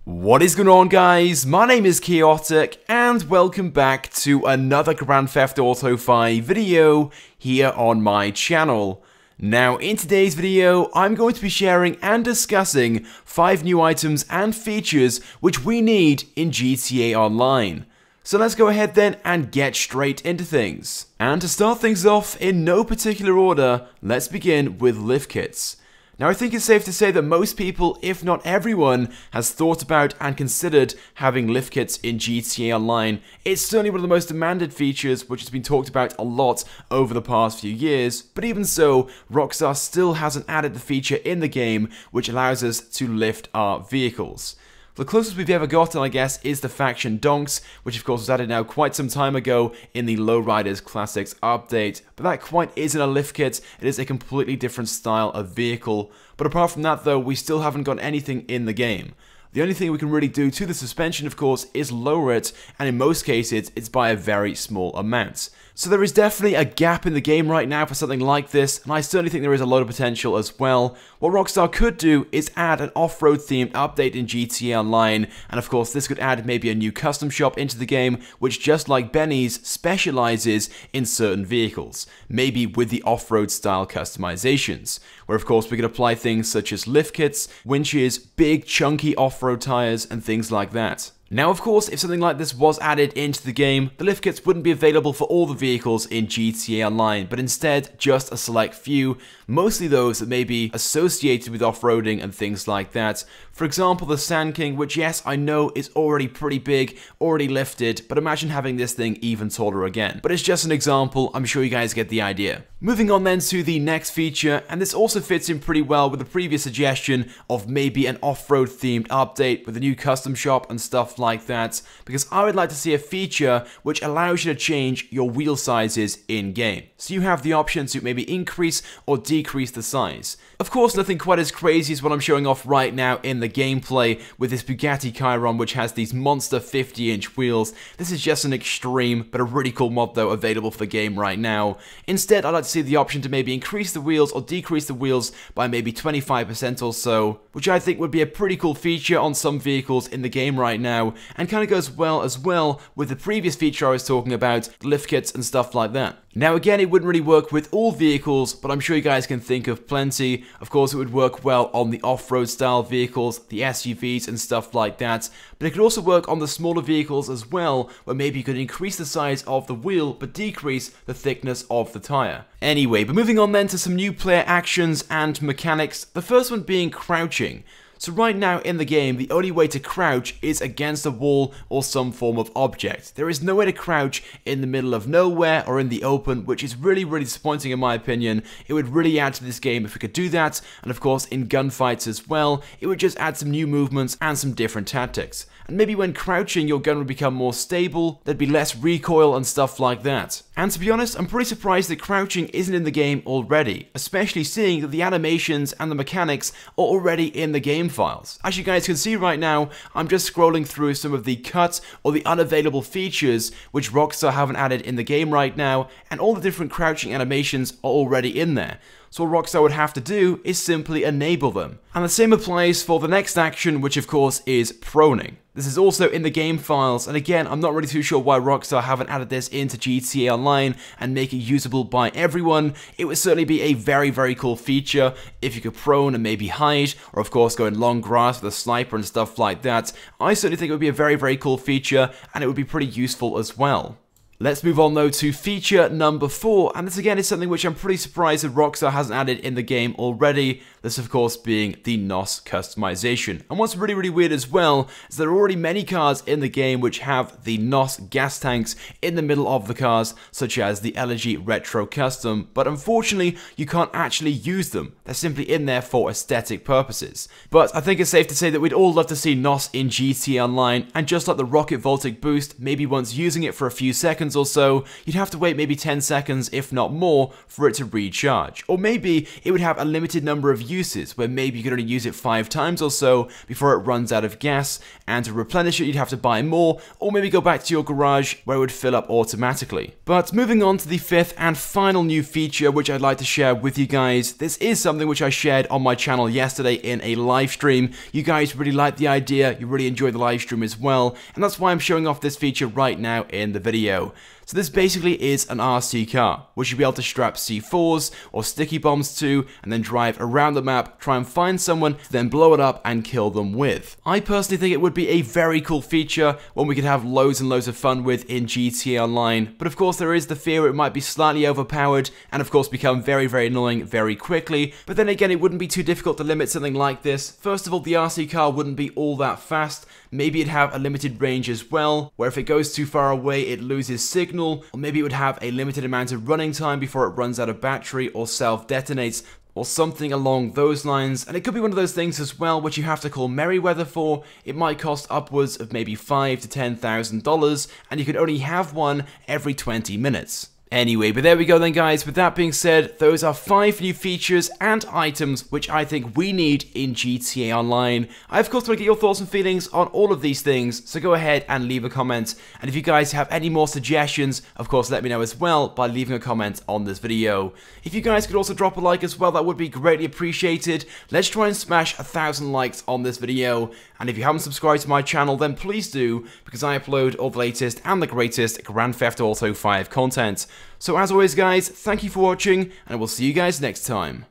What is going on, guys? My name is Chaotic and welcome back to another Grand Theft Auto 5 video here on my channel. Now, in today's video, I'm going to be sharing and discussing 5 new items and features which we need in GTA Online. So let's go ahead then and get straight into things. And to start things off in no particular order, let's begin with lift kits. Now, I think it's safe to say that most people, if not everyone, has thought about and considered having lift kits in GTA Online. It's certainly one of the most demanded features which has been talked about a lot over the past few years, but even so, Rockstar still hasn't added the feature in the game which allows us to lift our vehicles. The closest we've ever gotten, I guess, is the faction donks, which of course was added now quite some time ago in the Lowriders Classics update, but that quite isn't a lift kit, it is a completely different style of vehicle. But apart from that though, we still haven't got anything in the game. The only thing we can really do to the suspension, of course, is lower it, and in most cases, it's by a very small amount. So there is definitely a gap in the game right now for something like this, and I certainly think there is a lot of potential as well. What Rockstar could do is add an off-road themed update in GTA Online, and of course this could add maybe a new custom shop into the game, which just like Benny's, specializes in certain vehicles, maybe with the off-road style customizations, where of course we could apply things such as lift kits, winches, big chunky off-road tires, and things like that. Now, of course, if something like this was added into the game, the lift kits wouldn't be available for all the vehicles in GTA Online, but instead just a select few, mostly those that may be associated with off-roading and things like that. For example, the Sand King, which yes, I know is already pretty big, already lifted, but imagine having this thing even taller again. But it's just an example, I'm sure you guys get the idea. Moving on then to the next feature, and this also fits in pretty well with the previous suggestion of maybe an off-road themed update with a new custom shop and stuff like that, because I would like to see a feature which allows you to change your wheel sizes in-game. So you have the option to maybe increase or decrease the size. Of course, nothing quite as crazy as what I'm showing off right now in the gameplay with this Bugatti Chiron, which has these monster 50-inch wheels. This is just an extreme, but a really cool mod though available for the game right now. Instead, I'd like to see the option to maybe increase the wheels or decrease the wheels by maybe 25% or so, which I think would be a pretty cool feature on some vehicles in the game right now, and kind of goes well with the previous feature I was talking about, lift kits and stuff like that. Now again, it wouldn't really work with all vehicles, but I'm sure you guys can think of plenty. Of course, it would work well on the off-road style vehicles, the SUVs and stuff like that, but it could also work on the smaller vehicles as well, where maybe you could increase the size of the wheel, but decrease the thickness of the tire. Anyway, but moving on then to some new player actions and mechanics, the first one being crouching. So right now in the game, the only way to crouch is against a wall or some form of object. There is no way to crouch in the middle of nowhere or in the open, which is really disappointing in my opinion. It would really add to this game if we could do that, and of course in gunfights as well, it would just add some new movements and some different tactics. And maybe when crouching, your gun would become more stable, there'd be less recoil and stuff like that. And to be honest, I'm pretty surprised that crouching isn't in the game already, especially seeing that the animations and the mechanics are already in the game files. As you guys can see right now, I'm just scrolling through some of the cut or the unavailable features which Rockstar haven't added in the game right now, and all the different crouching animations are already in there. So what Rockstar would have to do is simply enable them. And the same applies for the next action, which of course is proning. This is also in the game files, and again, I'm not really too sure why Rockstar haven't added this into GTA Online and make it usable by everyone. It would certainly be a very cool feature if you could prone and maybe hide, or of course go in long grass with a sniper and stuff like that. I certainly think it would be a very cool feature, and it would be pretty useful as well. Let's move on though to feature number 4, and this again is something which I'm pretty surprised that Rockstar hasn't added in the game already. This of course being the NOS customization. And what's really weird as well is there are already many cars in the game which have the NOS gas tanks in the middle of the cars, such as the Elegy Retro Custom, but unfortunately you can't actually use them. They're simply in there for aesthetic purposes. But I think it's safe to say that we'd all love to see NOS in GTA Online, and just like the Rocket Voltic boost, maybe once using it for a few seconds seconds or so, you'd have to wait maybe 10 seconds, if not more, for it to recharge. Or maybe it would have a limited number of uses, where maybe you could only use it 5 times or so before it runs out of gas, and to replenish it you'd have to buy more, or maybe go back to your garage where it would fill up automatically. But moving on to the 5th and final new feature which I'd like to share with you guys. This is something which I shared on my channel yesterday in a live stream. You guys really liked the idea, you really enjoyed the live stream as well, and that's why I'm showing off this feature right now in the video. So this basically is an RC car, which you'll be able to strap C4s or sticky bombs to, and then drive around the map, try and find someone, then blow it up and kill them with. I personally think it would be a very cool feature, one we could have loads and loads of fun with in GTA Online, but of course there is the fear it might be slightly overpowered, and of course become very, very annoying very quickly, but then again it wouldn't be too difficult to limit something like this. First of all, the RC car wouldn't be all that fast, maybe it'd have a limited range as well, where if it goes too far away it loses signal, or maybe it would have a limited amount of running time before it runs out of battery or self-detonates, or something along those lines. And it could be one of those things as well which you have to call Merryweather for. It might cost upwards of maybe $5,000 to $10,000, and you could only have one every 20 minutes. Anyway, but there we go then guys. With that being said, those are 5 new features and items which I think we need in GTA Online. I of course want to get your thoughts and feelings on all of these things, so go ahead and leave a comment. And if you guys have any more suggestions, of course let me know as well by leaving a comment on this video. If you guys could also drop a like as well, that would be greatly appreciated. Let's try and smash 1,000 likes on this video. And if you haven't subscribed to my channel, then please do, because I upload all the latest and the greatest Grand Theft Auto 5 content. So as always guys, thank you for watching, and we'll see you guys next time.